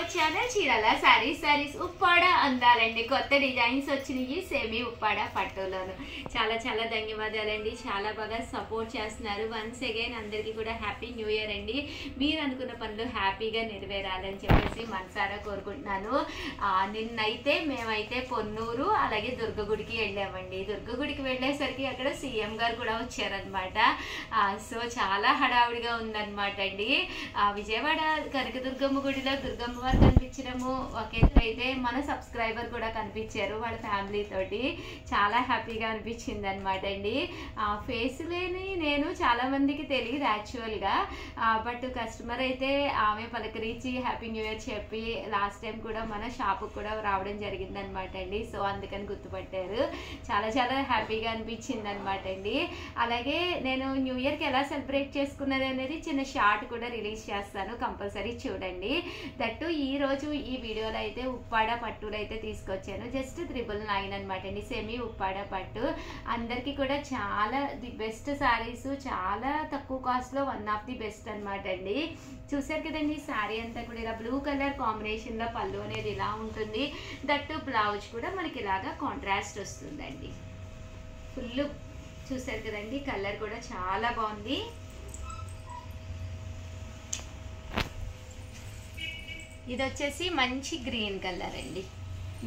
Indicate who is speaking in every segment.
Speaker 1: Hour channel Chirala sarees Uppada అందాలండి. కొత్త designs వచ్చినాయి సెమీ ఉప్పాడ పట్టులోను. చాలా చాలా ధన్యవాదాలండి. చాలా బాగా సపోర్ట్ చేస్తున్నారు. వన్స్ అగైన్ అందరికీ కూడా హ్యాపీ న్యూ ఇయర్ అండి. మీరు అనుకున్న పనులు హ్యాపీగా నెరవేరాలని చెప్పేసి మనసారా కోరుకుంటున్నాను. నిన్నైతే మేమైతే పొన్నూరు అలాగే దుర్గగుడికి వెళ్ళామండి. దుర్గగుడికి వెళ్ళేసరికి అక్కడ సీఎం గారు కూడా వచ్చారనమాట. సో చాలా హడావుడిగా ఉందన్నమాట అండి. విజయవాడ కనకదుర్గమ్మ గుడిలో దుర్గమ్మ వారు కనిపించడము ఒకేసారైతే మన సబ్స్క్రైబర్ కూడా కనిపించారు వాళ్ళ ఫ్యామిలీ తోటి. చాలా హ్యాపీగా అనిపించింది అనమాట అండి. ఫేస్ లేని నేను చాలా మందికి తెలియదు యాక్చువల్గా, బట్ కస్టమర్ అయితే ఆమె పలకరించి హ్యాపీ న్యూ ఇయర్ చెప్పి లాస్ట్ టైం కూడా మన షాపుకి కూడా రావడం జరిగింది అనమాట అండి. సో అందుకని గుర్తుపట్టారు. చాలా చాలా హ్యాపీగా అనిపించింది అనమాట అండి. అలాగే నేను న్యూ ఇయర్కి ఎలా సెలబ్రేట్ చేసుకున్నది అనేది చిన్న షార్ట్ కూడా రిలీజ్ చేస్తాను, కంపల్సరీ చూడండి. దట్టు ఈ రోజు ఈ వీడియోలో అయితే ఉప్పాడ పట్టులు అయితే తీసుకొచ్చాను. జస్ట్ 999 అనమాట అండి, సెమీ ఉప్పాడ పట్టు. అందరికీ కూడా చాలా ది బెస్ట్ శారీస్, చాలా తక్కువ కాస్ట్లో వన్ ఆఫ్ ది బెస్ట్ అనమాట అండి. చూసారు కదండి, శారీ అంతా కూడా ఇలా బ్లూ కలర్ కాంబినేషన్లో పళ్ళు అనేది ఇలా ఉంటుంది. దట్టు బ్లౌజ్ కూడా మనకి ఇలాగా కాంట్రాస్ట్ వస్తుందండి. ఫుల్ చూసారు కదండి, కలర్ కూడా చాలా బాగుంది. ఇది వచ్చేసి మంచి గ్రీన్ కలర్ అండి.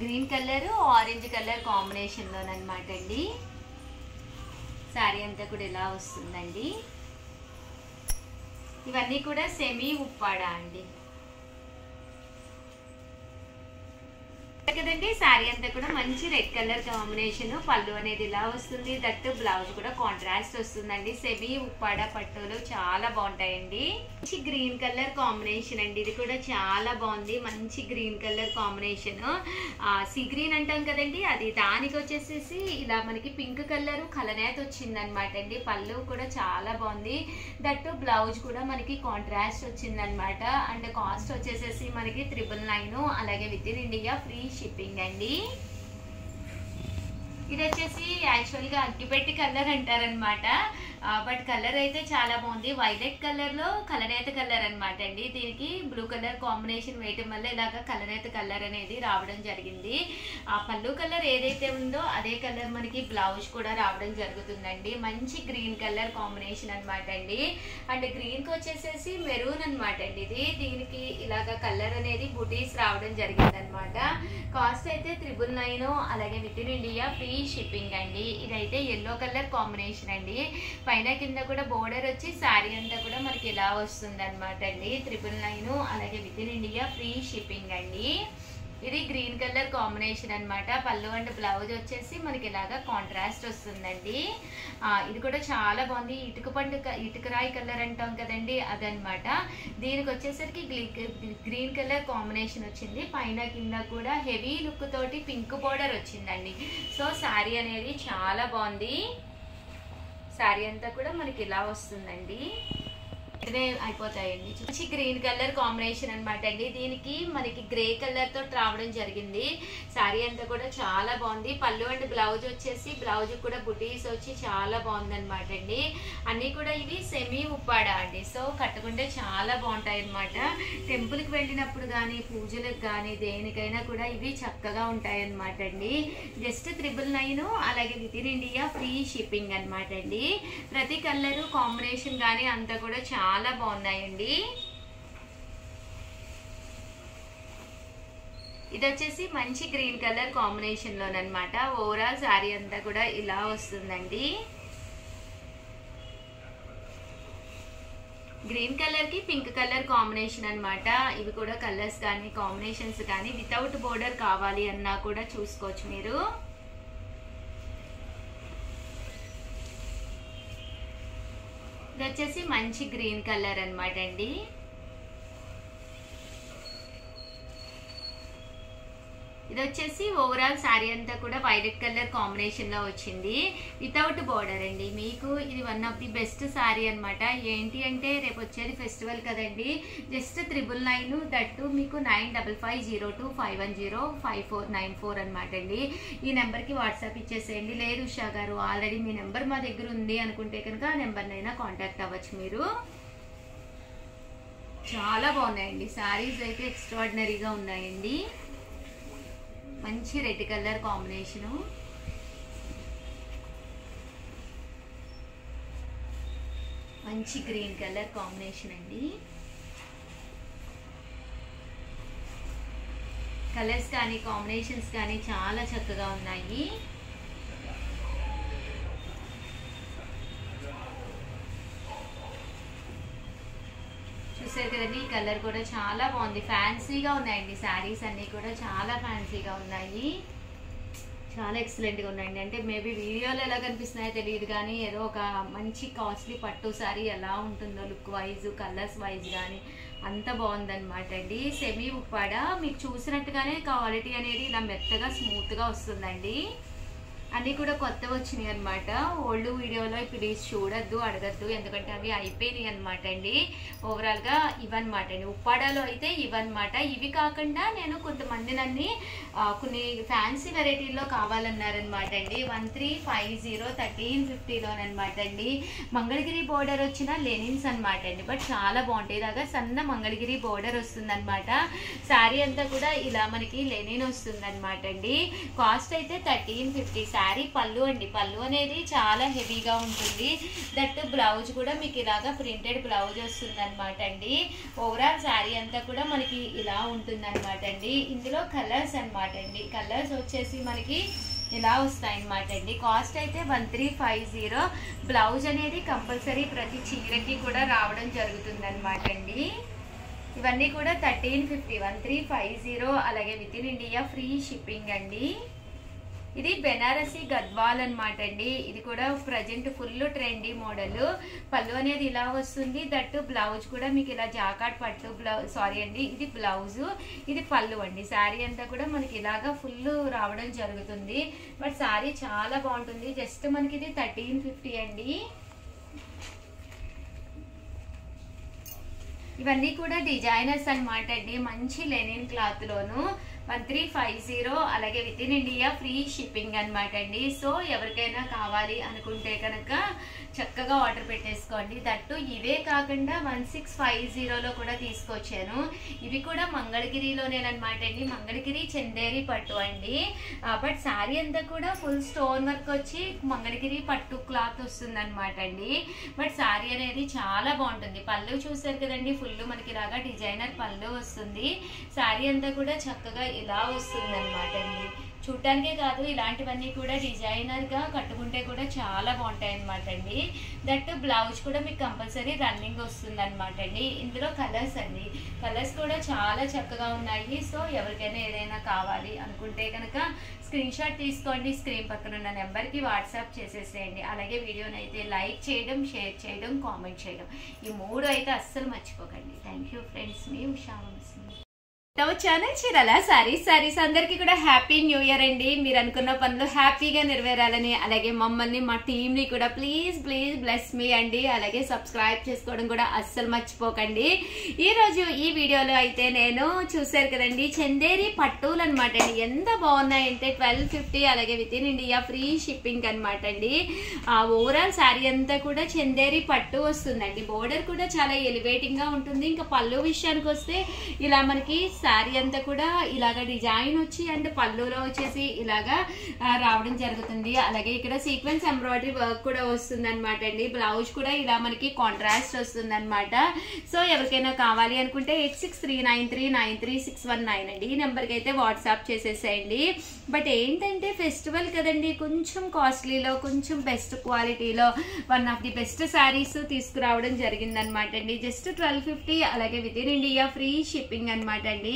Speaker 1: గ్రీన్ కలర్ ఆరెంజ్ కలర్ కాంబినేషన్లోనమాట అండి. శారీ అంతా కూడా ఇలా వస్తుందండి. ఇవన్నీ కూడా సెమీ ఉప్పాడ అండి కదండి. శారీ అంతా కూడా మంచి రెడ్ కలర్ కాంబినేషన్, పళ్ళు అనేది ఇలా వస్తుంది. దట్టు బ్లౌజ్ కూడా కాంట్రాస్ట్ వస్తుందండి. సెమీ ఉప్పాడ పట్టులు చాలా బాగుంటాయండి. మంచి గ్రీన్ కలర్ కాంబినేషన్ అండి. ఇది కూడా చాలా బాగుంది. మంచి green colour combination, sea green అంటాం కదండి, అది దానికి వచ్చేసేసి ఇలా మనకి పింక్ కలర్ కలనేత వచ్చింది అనమాట అండి. పళ్ళు కూడా చాలా బాగుంది. దట్టు బ్లౌజ్ కూడా మనకి కాంట్రాస్ట్ వచ్చింది అనమాట. అండ్ కాస్ట్ వచ్చేసేసి మనకి 999, అలాగే with in India free shipping అండి. ఇది వచ్చేసి యాక్చువల్గా అగ్గిపెట్టి కలర్ అంటారనమాట, బట్ కలర్ అయితే చాలా బాగుంది. వైలెట్ కలర్లో కలనేత కలర్ అనమాట అండి. దీనికి బ్లూ కలర్ కాంబినేషన్ వేయటం వల్ల ఇలాగా కలనేత కలర్ అనేది రావడం జరిగింది. ఆ పళ్ళు కలర్ ఏదైతే ఉందో అదే కలర్ మనకి బ్లౌజ్ కూడా రావడం జరుగుతుందండి. మంచి గ్రీన్ కలర్ కాంబినేషన్ అనమాట అండి. అండ్ గ్రీన్కి వచ్చేసేసి మెరూన్ అనమాట అండి. దీనికి ఇలాగా కలర్ అనేది బుటీస్ రావడం జరిగింది అనమాట. కాస్ట్ అయితే 999, అలాగే with in India free shipping అండి. ఇదైతే ఎల్లో కలర్ కాంబినేషన్ అండి. పైన కింద కూడా బోర్డర్ వచ్చి శారీ అంతా కూడా మనకి ఇలా వస్తుంది అనమాట అండి. 999, అలాగే with in India free shipping అండి. ఇది గ్రీన్ కలర్ కాంబినేషన్ అనమాట. పళ్ళు అండ్ బ్లౌజ్ వచ్చేసి మనకి ఇలాగా కాంట్రాస్ట్ వస్తుందండి. ఇది కూడా చాలా బాగుంది. ఇటుకరాయి కలర్ అంటాం కదండి, అదనమాట. దీనికి వచ్చేసరికి గ్రీన్ కలర్ కాంబినేషన్ వచ్చింది. పైన కింద కూడా హెవీ లుక్ తోటి పింక్ బోర్డర్ వచ్చిందండి. సో శారీ అనేది చాలా బాగుంది. శారీ అంతా కూడా మనకి ఇలా వస్తుందండి. ఇదే అయిపోతాయండి. మంచి గ్రీన్ కలర్ కాంబినేషన్ అనమాట అండి. దీనికి మనకి గ్రే కలర్ తో రావడం జరిగింది. శారీ అంతా కూడా చాలా బాగుంది. పళ్ళు అండ్ బ్లౌజ్ వచ్చేసి బ్లౌజ్ కూడా బుటీస్ వచ్చి చాలా బాగుంది అనమాట అండి. అన్ని కూడా ఇవి సెమీ ఉప్పాడ అండి. సో కట్టుకుంటే చాలా బాగుంటాయి అనమాట. టెంపుల్కి వెళ్ళినప్పుడు కానీ పూజలకు కానీ దేనికైనా కూడా ఇవి చక్కగా ఉంటాయి అనమాట అండి. జస్ట్ 999, అలాగే with in India free shipping అనమాట అండి. ప్రతి కలర్ కాంబినేషన్ కానీ అంతా కూడా చాలా బాగున్నాయండి. ఇది వచ్చేసి మంచి గ్రీన్ కలర్ కాంబినేషన్ లోనమాట. ఓవరాల్ శారీ అంతా కూడా ఇలా వస్తుందండి. గ్రీన్ కలర్ కి పింక్ కలర్ కాంబినేషన్ అనమాట. ఇవి కూడా కలర్స్ కానీ కాంబినేషన్స్ కానీ వితౌట్ బోర్డర్ కావాలి అన్నా కూడా చూసుకోవచ్చు మీరు. ఇది వచ్చేసి మంచి గ్రీన్ కలర్ అనమాట అండి. ఇది వచ్చేసి ఓవరాల్ శారీ అంతా కూడా వైలెట్ కలర్ కాంబినేషన్ లో వచ్చింది, వితౌట్ బోర్డర్ అండి. మీకు ఇది one of the best sari అనమాట. ఏంటి అంటే రేపు వచ్చేది ఫెస్టివల్ కదండి. జస్ట్ 999, దట్టు మీకు 950251059494 అనమాట అండి. ఈ నెంబర్కి వాట్సాప్ ఇచ్చేసేయండి. లేదు ఉషా గారు ఆల్రెడీ మీ నెంబర్ మా దగ్గర ఉంది అనుకుంటే కనుక ఆ నెంబర్నైనా కాంటాక్ట్ అవ్వచ్చు మీరు. చాలా బాగున్నాయండి శారీస్ అయితే ఎక్స్ట్రాడినరీగా ఉన్నాయండి. మంచి రెడ్ కలర్ కాంబినేషను, మంచి గ్రీన్ కలర్ కాంబినేషన్ అండి. కలర్స్ కానీ కాంబినేషన్స్ కానీ చాలా చక్కగా ఉన్నాయి. చూసారు కదండి, ఈ కలర్ కూడా చాలా బాగుంది. ఫ్యాన్సీగా ఉన్నాయండి శారీస్ అన్నీ కూడా చాలా ఫ్యాన్సీగా ఉన్నాయి. చాలా ఎక్సలెంట్గా ఉన్నాయండి. అంటే మేబీ వీడియోలో ఎలా కనిపిస్తున్నాయో తెలియదు కానీ ఏదో ఒక మంచి కాస్ట్లీ పట్టు శారీ ఎలా ఉంటుందో లుక్ వైజ్ కలర్స్ వైజ్ కానీ అంత బాగుందన్నమాట అండి. సెమీ ఉప్పాడ మీకు చూసినట్టుగానే క్వాలిటీ అనేది ఇలా మెత్తగా స్మూత్గా వస్తుందండి. అన్నీ కూడా కొత్త వచ్చినాయి అనమాట. ఓల్డ్ వీడియోలో ఇప్పుడు చూడొద్దు అడగద్దు ఎందుకంటే అవి అయిపోయినాయి అనమాట అండి. ఓవరాల్గా ఇవన్నమాట అండి. ఉప్పాడలో అయితే ఇవన్నమాట. ఇవి కాకుండా నేను కొంతమంది నన్ను కొన్ని ఫ్యాన్సీ వెరైటీల్లో కావాలన్నారనమాట అండి. 1350 1350లోనమాట అండి. మంగళగిరి బోర్డర్ వచ్చిన లెనిన్స్ అనమాట అండి. బట్ చాలా బాగుంటాయి. ఇలాగా సన్న మంగళగిరి బోర్డర్ వస్తుంది అనమాట. శారీ అంతా కూడా ఇలా మనకి లెనిన్ వస్తుంది అనమాట అండి. కాస్ట్ అయితే 1350. శారీ పళ్ళు అండి. పళ్ళు అనేది చాలా హెవీగా ఉంటుంది. దట్ బ్లౌజ్ కూడా మీకు ఇలాగా ప్రింటెడ్ బ్లౌజ్ వస్తుంది అనమాట అండి. ఓవరాల్ శారీ అంతా కూడా మనకి ఇలా ఉంటుంది అనమాట అండి. ఇందులో కలర్స్ అనమాట అండి. కలర్స్ వచ్చేసి మనకి ఇలా వస్తాయి అనమాట అండి. కాస్ట్ అయితే 1350. బ్లౌజ్ అనేది కంపల్సరీ ప్రతి చీరకి కూడా రావడం జరుగుతుంది అనమాట అండి. ఇవన్నీ కూడా 1350 1350. అలాగే with in India free shipping అండి. ఇది బెనారసి గద్వాల్ అనమాట అండి. ఇది కూడా ప్రజెంట్ ఫుల్ ట్రెండీ మోడల్. పళ్ళు అనేది ఇలా వస్తుంది. దట్టు బ్లౌజ్ కూడా మీకు ఇలా జాకాట్ పట్టు బ్లౌజ్ ఇది బ్లౌజ్, ఇది పళ్ళు అండి. శారీ అంతా కూడా మనకి ఇలాగా ఫుల్ రావడం జరుగుతుంది. బట్ శారీ చాలా బాగుంటుంది. జస్ట్ మనకి ఇది 1350 అండి. ఇవన్నీ కూడా డిజైనర్స్ అనమాట అండి. మంచి లెనిన్ క్లాత్ లోను 1350. అలాగే with in India free shipping అనమాట అండి. సో ఎవరికైనా కావాలి అనుకుంటే కనుక చక్కగా ఆర్డర్ పెట్టేసుకోండి. దట్టు ఇవే కాకుండా 1650లో కూడా తీసుకొచ్చాను. ఇవి కూడా మంగళగిరిలోనేనమాట అండి. మంగళగిరి చందేరి పట్టు అండి. బట్ శారీ అంతా కూడా ఫుల్ స్టోన్ వర్క్ వచ్చి మంగళగిరి పట్టు క్లాత్ వస్తుంది అనమాట అండి. బట్ శారీ అనేది చాలా బాగుంటుంది. పళ్ళు చూసారు కదండి, ఫుల్ మనకి ఇలాగా డిజైనర్ పళ్ళు వస్తుంది. శారీ అంతా కూడా చక్కగా ఇలా వస్తుంది అనమాట అండి. చూడటానికే కాదు, ఇలాంటివన్నీ కూడా డిజైనర్ గా కట్టుకుంటే కూడా చాలా బాగుంటాయి అనమాట అండి. దట్ బ్లౌజ్ కూడా మీకు కంపల్సరీ రన్నింగ్ వస్తుంది అనమాట అండి. ఇందులో కలర్స్ అండి. కలర్స్ కూడా చాలా చక్కగా ఉన్నాయి. సో ఎవరికైనా ఏదైనా కావాలి అనుకుంటే కనుక స్క్రీన్ షాట్ తీసుకోండి. స్క్రీన్ పక్కన ఉన్న నెంబర్కి వాట్సాప్ చేసేసేయండి. అలాగే వీడియోని అయితే లైక్ చేయడం, షేర్ చేయడం, కామెంట్ చేయడం, ఈ 3 అయితే అస్సలు మర్చిపోకండి. Thank you friends. మీ ఉషా ఛానల్ చీరాల సారీస్ అందరికీ కూడా హ్యాపీ న్యూ ఇయర్ అండి. మీరు అనుకున్న పనులు హ్యాపీగా నెరవేరాలని, అలాగే మమ్మల్ని మా టీమ్ ని కూడా ప్లీజ్ బ్లెస్ మీ అండి. అలాగే సబ్స్క్రైబ్ చేసుకోవడం కూడా అస్సలు మర్చిపోకండి. ఈ రోజు ఈ వీడియోలో అయితే నేను చూసారు కదండి చందేరి పట్టులు అనమాట అండి. ఎంత బాగున్నాయంటే 1250. అలాగే with in India free shipping అనమాట అండి. ఓవరాల్ శారీ అంతా కూడా చందేరి పట్టు వస్తుందండి. బోర్డర్ కూడా చాలా ఎలివేటింగ్ గా ఉంటుంది. ఇంకా పళ్ళు విషయానికి వస్తే ఇలా మనకి శారీ అంతా కూడా ఇలాగా డిజైన్ వచ్చి అండ్ పళ్ళులో వచ్చేసి ఇలాగా రావడం జరుగుతుంది. అలాగే ఇక్కడ సీక్వెన్స్ ఎంబ్రాయిడరీ వర్క్ కూడా వస్తుంది అనమాట అండి. బ్లౌజ్ కూడా ఇలా మనకి కాంట్రాస్ట్ వస్తుంది అనమాట. సో ఎవరికైనా కావాలి అనుకుంటే 8639393619 అండి. ఈ నెంబర్కి అయితే వాట్సాప్ చేసేసేయండి. బట్ ఏంటంటే ఫెస్టివల్ కదండి, కొంచెం కాస్ట్లీలో కొంచెం బెస్ట్ క్వాలిటీలో one of the best saris తీసుకురావడం జరిగిందనమాట అండి. జస్ట్ 1250. అలాగే with in India free shipping అనమాట అండి.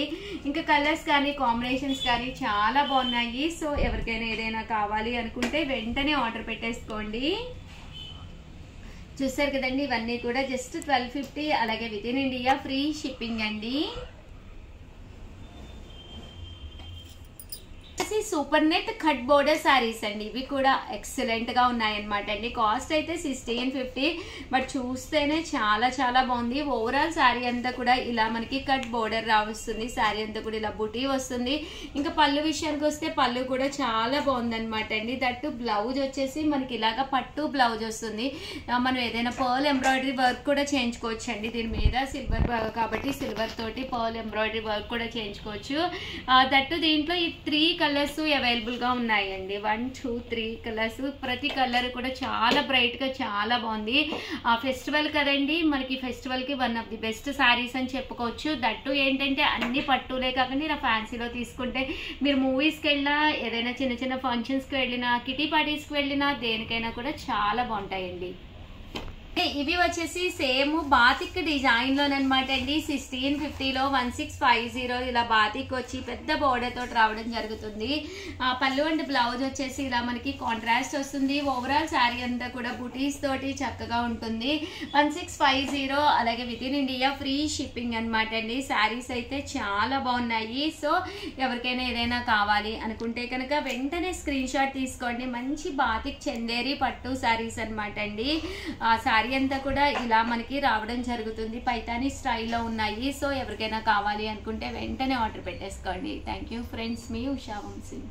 Speaker 1: ఇంకా కలర్స్ కానీ కాంబినేషన్స్ కానీ చాలా బాగున్నాయి. సో ఎవరికైనా ఏదైనా కావాలి అనుకుంటే వెంటనే ఆర్డర్ పెట్టేసుకోండి. చూసారు కదండి, ఇవన్నీ కూడా జస్ట్ 1250. అలాగే with in India free shipping అండి. Super net cut border sarees అండి. ఇవి కూడా ఎక్సలెంట్ గా ఉన్నాయన్నమాట అండి. కాస్ట్ అయితే 1650, బట్ చూస్తేనే చాలా చాలా బాగుంది. ఓవరాల్ శారీ అంతా కూడా ఇలా మనకి కట్ బోర్డర్ రావస్తుంది. శారీ అంతా కూడా ఇలా బుటీ వస్తుంది. ఇంకా పళ్ళు విషయానికి వస్తే పళ్ళు కూడా చాలా బాగుంది అనమాట అండి. దట్టు బ్లౌజ్ వచ్చేసి మనకి ఇలాగా పట్టు బ్లౌజ్ వస్తుంది. మనం ఏదైనా పర్ల్ ఎంబ్రాయిడరీ వర్క్ కూడా చేయించుకోవచ్చు అండి. దీని మీద సిల్వర్ కాబట్టి సిల్వర్ తోటి పర్ల్ ఎంబ్రాయిడరీ వర్క్ కూడా చేయించుకోవచ్చు. దట్టు దీంట్లో ఈ 3 కలర్స్ అవైలబుల్ గా ఉన్నాయండి. 1 2 3 కలర్స్. ప్రతి కలర్ కూడా చాలా బ్రైట్ గా చాలా బాగుంది. ఫెస్టివల్ కదండి, మనకి ఫెస్టివల్ కి one of the best saris అని చెప్పుకోవచ్చు. దట్టు ఏంటంటే అన్ని పట్టులే కాకుండా ఇలా ఫ్యాన్సీలో తీసుకుంటే మీరు మూవీస్కి వెళ్ళినా, ఏదైనా చిన్న చిన్న ఫంక్షన్స్కి వెళ్ళినా, కిటీ పార్టీస్కి వెళ్ళినా, దేనికైనా కూడా చాలా బాగుంటాయండి. ఇవి వచ్చేసి సేమ్ బాతిక్ డిజైన్ లోనమాట అండి. 1650లో 1650 ఇలా బాతిక్ వచ్చి పెద్ద బోర్డర్ తోటి రావడం జరుగుతుంది. పళ్ళు అండ్ బ్లౌజ్ వచ్చేసి ఇలా మనకి కాంట్రాస్ట్ వస్తుంది. ఓవరాల్ శారీ అంతా కూడా బుటీస్ తోటి చక్కగా ఉంటుంది. 1650 అలాగే with in India free shipping అనమాట అండి. శారీస్ అయితే చాలా బాగున్నాయి. సో ఎవరికైనా ఏదైనా కావాలి అనుకుంటే కనుక వెంటనే స్క్రీన్ షాట్ తీసుకోండి. మంచి బాతిక్ చందేరి పట్టు శారీస్ అనమాట అండి. శారీ అంతా కూడా ఇలా మనకి రావడం జరుగుతుంది. పైతానీ స్టైల్లో ఉన్నాయి. సో ఎవరికైనా కావాలి అనుకుంటే వెంటనే ఆర్డర్ పెట్టేసుకోండి. థ్యాంక్ యూ ఫ్రెండ్స్, మీ ఉషా వంశీ.